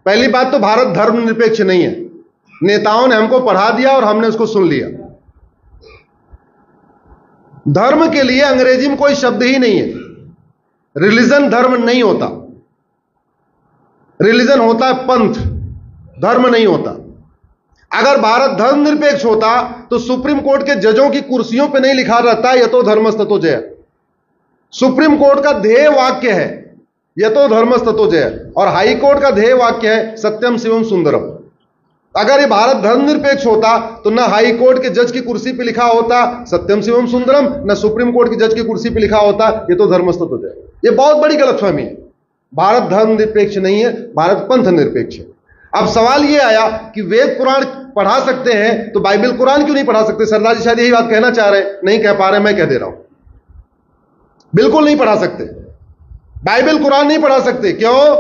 पहली बात तो भारत धर्मनिरपेक्ष नहीं है। नेताओं ने हमको पढ़ा दिया और हमने उसको सुन लिया। धर्म के लिए अंग्रेजी में कोई शब्द ही नहीं है। रिलीजन धर्म नहीं होता। रिलीजन होता है पंथ, धर्म नहीं होता। अगर भारत धर्मनिरपेक्ष होता तो सुप्रीम कोर्ट के जजों की कुर्सियों पे नहीं लिखा रहता यतो धर्मस्ततो जय। सुप्रीम कोर्ट का ध्येय वाक्य है यतो धर्मस्ततो जय, और हाई कोर्ट का ध्येय वाक्य है सत्यम शिवम सुंदरम। अगर ये भारत धर्मनिरपेक्ष होता तो न हाई कोर्ट के जज की कुर्सी पे लिखा होता सत्यम शिवम सुंदरम, न सुप्रीम कोर्ट की जज की कुर्सी पे लिखा होता यतो धर्मस्ततो जय। ये बहुत बड़ी गलतफहमी है। भारत धर्मनिरपेक्ष नहीं है, भारत पंथ निरपेक्ष है। अब सवाल ये आया कि वेद पुराण पढ़ा सकते हैं तो बाइबल कुरान क्यों नहीं पढ़ा सकते? सरदार जी शायद यही बात कहना चाह रहे हैं, नहीं कह पा रहे, मैं कह दे रहा हूं। बिल्कुल नहीं पढ़ा सकते, बाइबल कुरान नहीं पढ़ा सकते। क्यों?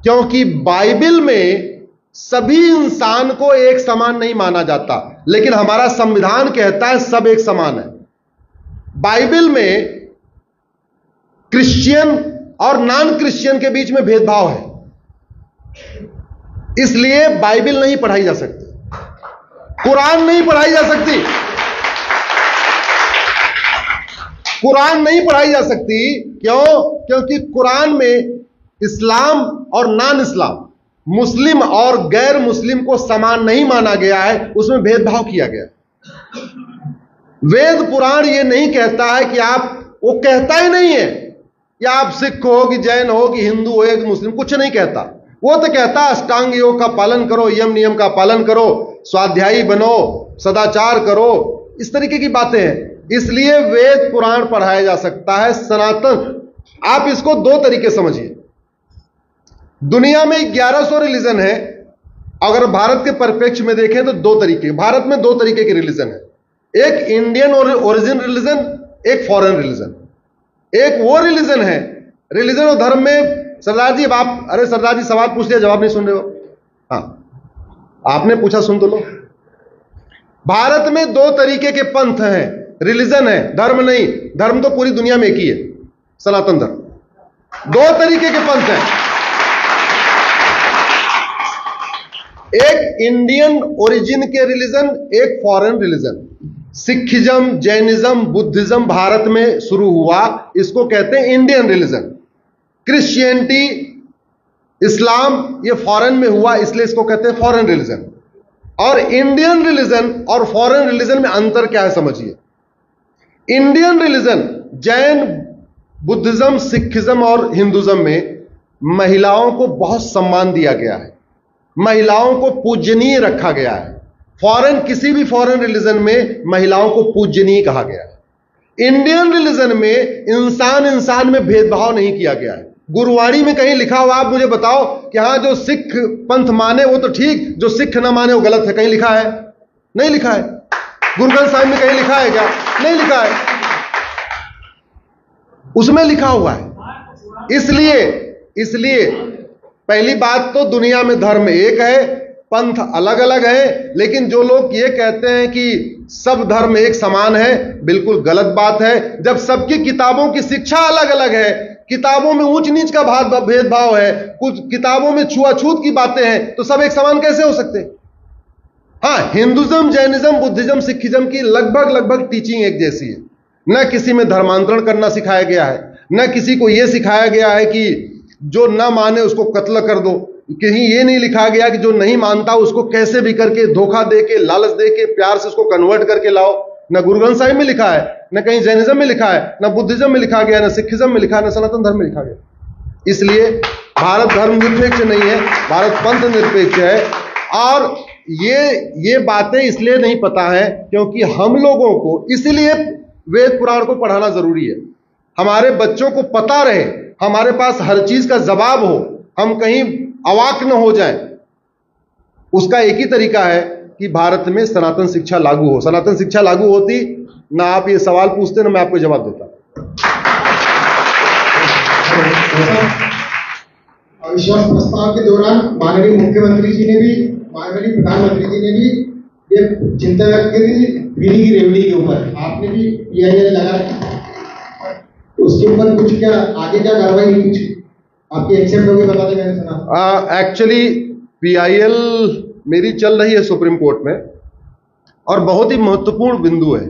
क्योंकि बाइबल में सभी इंसान को एक समान नहीं माना जाता, लेकिन हमारा संविधान कहता है सब एक समान है। बाइबल में क्रिश्चियन और नॉन क्रिश्चियन के बीच में भेदभाव है, इसलिए बाइबल नहीं पढ़ाई जा सकती, कुरान नहीं पढ़ाई जा सकती। कुरान नहीं पढ़ाई जा सकती क्यों? क्योंकि कुरान में इस्लाम और नॉन इस्लाम, मुस्लिम और गैर मुस्लिम को समान नहीं माना गया है, उसमें भेदभाव किया गया है। वेद पुराण ये नहीं कहता है कि आप, वो कहता ही नहीं है कि आप सिख हो कि जैन हो कि हिंदू हो कि मुस्लिम, कुछ नहीं कहता। वो तो कहता है अष्टांग योग का पालन करो, यम नियम का पालन करो, स्वाध्यायी बनो, सदाचार करो, इस तरीके की बातें हैं। इसलिए वेद पुराण पढ़ाया जा सकता है। सनातन, आप इसको दो तरीके समझिए। दुनिया में 1100 रिलीजन है, अगर भारत के परिप्रेक्ष्य में देखें तो दो तरीके, भारत में दो तरीके के रिलीजन है। एक इंडियन ओरिजिन रिलीजन, एक फॉरेन रिलीजन। एक वो रिलीजन है, रिलीजन और धर्म में सरदार जी, अब आप, अरे सरदार जी सवाल पूछ लिया जवाब नहीं सुन रहे हो। हाँ आपने पूछा, सुन तो लो। भारत में दो तरीके के पंथ हैं, रिलीजन है, धर्म नहीं। धर्म तो पूरी दुनिया में एक ही है, सनातन धर्म। दो तरीके के पंथ हैं, एक इंडियन ओरिजिन के रिलीजन, एक foreign religion. Sikhism, Jainism, Buddhism Bharat में शुरू हुआ, इसको कहते हैं इंडियन रिलीजन। क्रिश्चियनिटी, इस्लाम, ये फॉरेन में हुआ, इसलिए इसको कहते हैं फॉरेन रिलीजन। और इंडियन रिलीजन और फॉरेन रिलीजन में अंतर क्या है समझिए। Indian religion, Jain, Buddhism, Sikhism और हिंदुज्म में महिलाओं को बहुत सम्मान दिया गया है, महिलाओं को पूजनीय रखा गया है। फॉरेन, किसी भी फॉरेन रिलीजन में महिलाओं को पूजनीय कहा गया है। इंडियन रिलीजन में इंसान इंसान में भेदभाव नहीं किया गया है। गुरुवाणी में कहीं लिखा हुआ, आप मुझे बताओ कि हाँ जो सिख पंथ माने वो तो ठीक, जो सिख ना माने वो गलत है, कहीं लिखा है? नहीं लिखा है। गुरु ग्रंथ साहिब में कहीं लिखा है क्या? नहीं लिखा है। उसमें लिखा हुआ है। इसलिए पहली बात तो दुनिया में धर्म एक है, पंथ अलग अलग है। लेकिन जो लोग ये कहते हैं कि सब धर्म एक समान है, बिल्कुल गलत बात है। जब सबकी किताबों की शिक्षा अलग अलग है, किताबों में ऊंच नीच का भेदभाव है, कुछ किताबों में छुआछूत की बातें हैं, तो सब एक समान कैसे हो सकते? हाँ, हिंदुज्म, जैनिज्म, बुद्धिज्म, सिखिज्म की लगभग टीचिंग एक जैसी है। न किसी में धर्मांतरण करना सिखाया गया है, न किसी को यह सिखाया गया है कि जो न माने उसको कत्ल कर दो। कहीं ये नहीं लिखा गया कि जो नहीं मानता उसको कैसे भी करके धोखा दे के, लालच दे के, प्यार से उसको कन्वर्ट करके लाओ। न गुरु ग्रंथ साहिब में लिखा है, न कहीं जैनिज्म में लिखा है, न बुद्धिज्म में लिखा गया, न सिखिज्म में लिखा है, न सनातन धर्म में लिखा गया। इसलिए भारत धर्म निरपेक्ष नहीं है, भारत पंथ निरपेक्ष है। और ये बातें इसलिए नहीं पता है क्योंकि हम लोगों को, इसलिए वेद पुराण को पढ़ाना जरूरी है। हमारे बच्चों को पता रहे, हमारे पास हर चीज का जवाब हो, हम कहीं अवाक न हो जाए। उसका एक ही तरीका है कि भारत में सनातन शिक्षा लागू हो। सनातन शिक्षा लागू होती ना आप ये सवाल पूछते, ना मैं आपको जवाब देता। अविश्वास प्रस्ताव के दौरान माननीय मुख्यमंत्री जी ने भी, माननीय प्रधानमंत्री जी ने भी ये चिंता व्यक्त की थी बिजली की रेवड़ी के ऊपर। आपने भी PIL लगा उसके ऊपर कुछ क्या आगे क्या कार्रवाई नहीं कुछ आपकी एक्सेप्ट होगी बता दें, मैंने सुना। एक्चुअली PIL मेरी चल रही है सुप्रीम कोर्ट में और बहुत ही महत्वपूर्ण बिंदु है।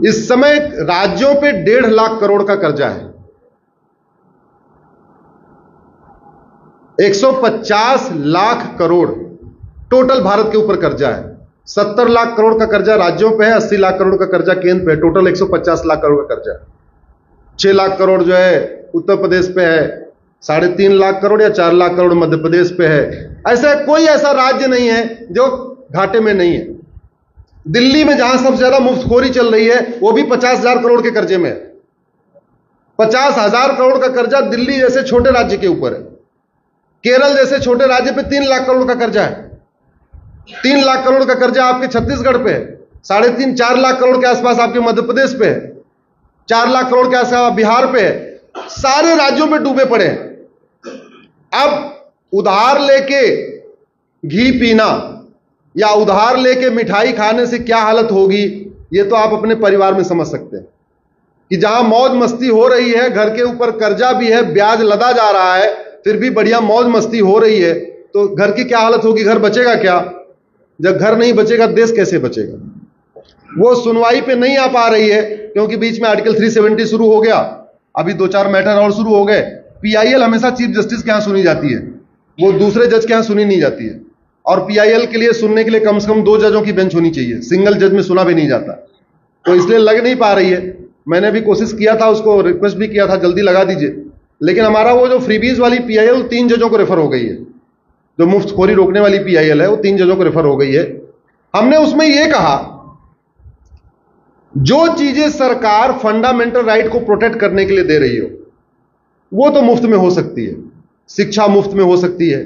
इस समय राज्यों पे 1.5 लाख करोड़ का कर्जा है। 150 लाख करोड़ टोटल भारत के ऊपर कर्जा है। 70 लाख करोड़ का कर्जा राज्यों पे है, 80 लाख करोड़ का कर्जा केंद्र पे है। टोटल 150 लाख करोड़ का कर्जा है। 6 लाख करोड़ जो है उत्तर प्रदेश पे है, 3.5 लाख करोड़ या 4 लाख करोड़ मध्य प्रदेश पे है। ऐसा कोई ऐसा राज्य नहीं है जो घाटे में नहीं है। दिल्ली में जहां सबसे ज्यादा मुफ्तखोरी चल रही है वो भी 50,000 करोड़ के कर्जे में है। 50,000 करोड़ का कर्जा दिल्ली जैसे छोटे राज्य के ऊपर है। केरल जैसे छोटे राज्य पे 3 लाख करोड़ का कर्जा है। 3 लाख करोड़ का कर्जा आपके छत्तीसगढ़ पे है। 3.5-4 लाख करोड़ के आसपास आपके मध्य प्रदेश पे है। 4 लाख करोड़ के आसपास बिहार पे है। सारे राज्यों में डूबे पड़े हैं। अब उधार लेके घी पीना या उधार लेके मिठाई खाने से क्या हालत होगी, ये तो आप अपने परिवार में समझ सकते हैं कि जहां मौज मस्ती हो रही है, घर के ऊपर कर्जा भी है, ब्याज लदा जा रहा है, फिर भी बढ़िया मौज मस्ती हो रही है, तो घर की क्या हालत होगी? घर बचेगा क्या? जब घर नहीं बचेगा देश कैसे बचेगा? वो सुनवाई पे नहीं आ पा रही है क्योंकि बीच में आर्टिकल 370 शुरू हो गया। अभी 2-4 मैटर और शुरू हो गए। PIL हमेशा चीफ जस्टिस के यहां सुनी जाती है, वो दूसरे जज के यहां सुनी नहीं जाती है। और PIL के लिए सुनने के लिए कम से कम 2 जजों की बेंच होनी चाहिए। सिंगल जज में सुना भी नहीं जाता, तो इसलिए लग नहीं पा रही है। मैंने भी कोशिश किया था, उसको रिक्वेस्ट भी किया था जल्दी लगा दीजिए, लेकिन हमारा वो जो फ्रीबीज वाली PIL 3 जजों को रेफर हो गई है। जो मुफ्तखोरी रोकने वाली PIL है वो 3 जजों को रेफर हो गई है। हमने उसमें ये कहा जो चीजें सरकार फंडामेंटल राइट को प्रोटेक्ट करने के लिए दे रही हो वो तो मुफ्त में हो सकती है। शिक्षा मुफ्त में हो सकती है,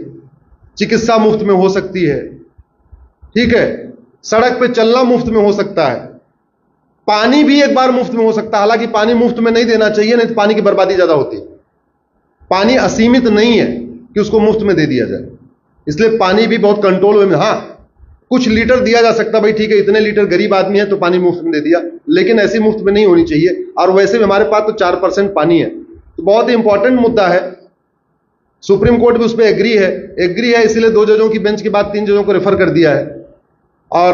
चिकित्सा मुफ्त में हो सकती है, ठीक है, सड़क पे चलना मुफ्त में हो सकता है, पानी भी एक बार मुफ्त में हो सकता है। हालांकि पानी मुफ्त में नहीं देना चाहिए, नहीं तो पानी की बर्बादी ज्यादा होती है। पानी असीमित नहीं है कि उसको मुफ्त में दे दिया जाए, इसलिए पानी भी बहुत कंट्रोल में। हाँ, कुछ लीटर दिया जा सकता, भाई ठीक है इतने लीटर गरीब आदमी है तो पानी मुफ्त में दे दिया, लेकिन ऐसी मुफ्त में नहीं होनी चाहिए। और वैसे भी हमारे पास तो 4% पानी है, तो बहुत ही इंपॉर्टेंट मुद्दा है। सुप्रीम कोर्ट भी उस पर एग्री है, इसलिए 2 जजों की बेंच के बाद 3 जजों को रेफर कर दिया है। और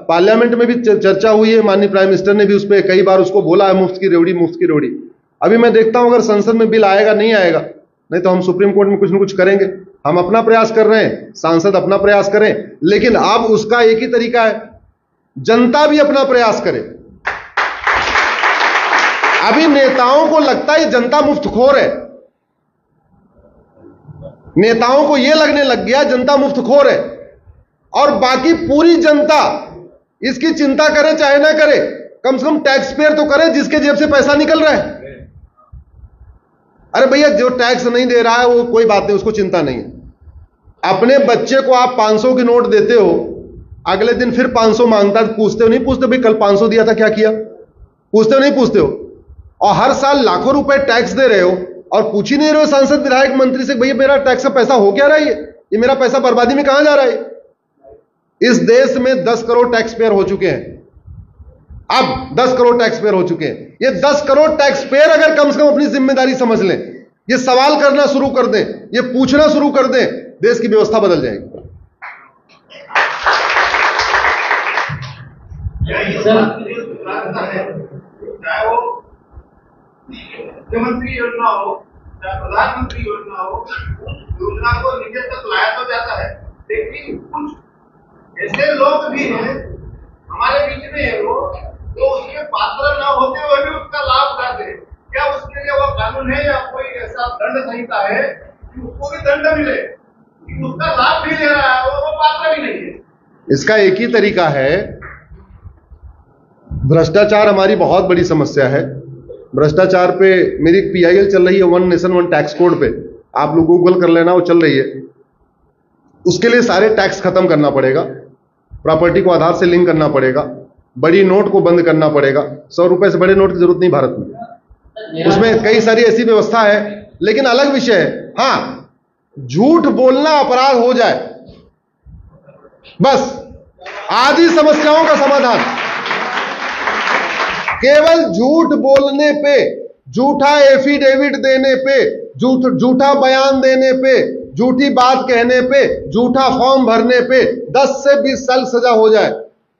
पार्लियामेंट में भी चर्चा हुई है, माननीय प्राइम मिनिस्टर ने भी उस पर कई बार उसको बोला है मुफ्त की रेवड़ी। अभी मैं देखता हूं अगर संसद में बिल आएगा नहीं आएगा, नहीं तो हम सुप्रीम कोर्ट में कुछ न कुछ करेंगे। हम अपना प्रयास कर रहे हैं, सांसद अपना प्रयास करें, लेकिन अब उसका एक ही तरीका है, जनता भी अपना प्रयास करे। अभी नेताओं को लगता है जनता मुफ्तखोर है, नेताओं को यह लगने लग गया जनता मुफ्तखोर है, और बाकी पूरी जनता इसकी चिंता करे चाहे ना करे, कम से कम टैक्स पेयर तो करे जिसके जेब से पैसा निकल रहा है। अरे भैया जो टैक्स नहीं दे रहा है वो कोई बात नहीं, उसको चिंता नहीं है। अपने बच्चे को आप 500 की नोट देते हो, अगले दिन फिर 500 मांगता है, पूछते हो नहीं पूछते भाई कल 500 दिया था क्या किया? पूछते हो नहीं पूछते हो? और हर साल लाखों रुपए टैक्स दे रहे हो और पूछ ही नहीं रहे हो सांसद विधायक मंत्री से भैया मेरा टैक्स का पैसा हो क्या रहा है, ये मेरा पैसा बर्बादी में कहां जा रहा है? इस देश में 10 करोड़ टैक्स पेयर हो चुके हैं। अब 10 करोड़ टैक्स पेयर हो चुके हैं। ये 10 करोड़ टैक्स पेयर अगर कम से कम अपनी जिम्मेदारी समझ लें, ये सवाल करना शुरू कर दें, ये पूछना शुरू कर दें, देश की व्यवस्था बदल जाएगी। चाहे वो मुख्यमंत्री योजना हो चाहे प्रधानमंत्री योजना हो, योजना को नीचे तक लाया तो जाता है, लेकिन कुछ ऐसे लोग भी हैं हमारे बीच में है वो तो उसके पात्र न होते हुए भी उसका लाभ उठाते हैं। क्या उसके लिए वो कानून है या कोई ऐसा दंड संहिता है कि उसको भी दंड मिले, कि उसका लाभ भी ले रहा है वो पात्र भी नहीं है? इसका एक ही तरीका है, भ्रष्टाचार हमारी बहुत बड़ी समस्या है। भ्रष्टाचार पे मेरी एक PIL चल रही है, 1 नेशन 1 टैक्स कोड पे, आप लोग गूगल कर लेना, वो चल रही है। उसके लिए सारे टैक्स खत्म करना पड़ेगा, प्रॉपर्टी को आधार से लिंक करना पड़ेगा, बड़ी नोट को बंद करना पड़ेगा। 100 रुपए से बड़े नोट की जरूरत नहीं भारत में। उसमें कई सारी ऐसी व्यवस्था है, लेकिन अलग विषय है। हाँ, झूठ बोलना अपराध हो जाए, बस आदि समस्याओं का समाधान। केवल झूठ बोलने पे झूठा एफिडेविट देने पे, झूठा बयान देने पे, झूठी बात कहने पे, झूठा फॉर्म भरने पे 10 से 20 साल सजा हो जाए,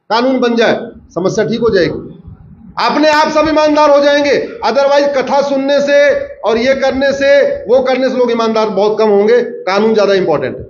कानून बन जाए, समस्या ठीक हो जाएगी। अपने आप सब ईमानदार हो जाएंगे। अदरवाइज कथा सुनने से और ये करने से वो करने से लोग ईमानदार बहुत कम होंगे। कानून ज्यादा इंपॉर्टेंट है।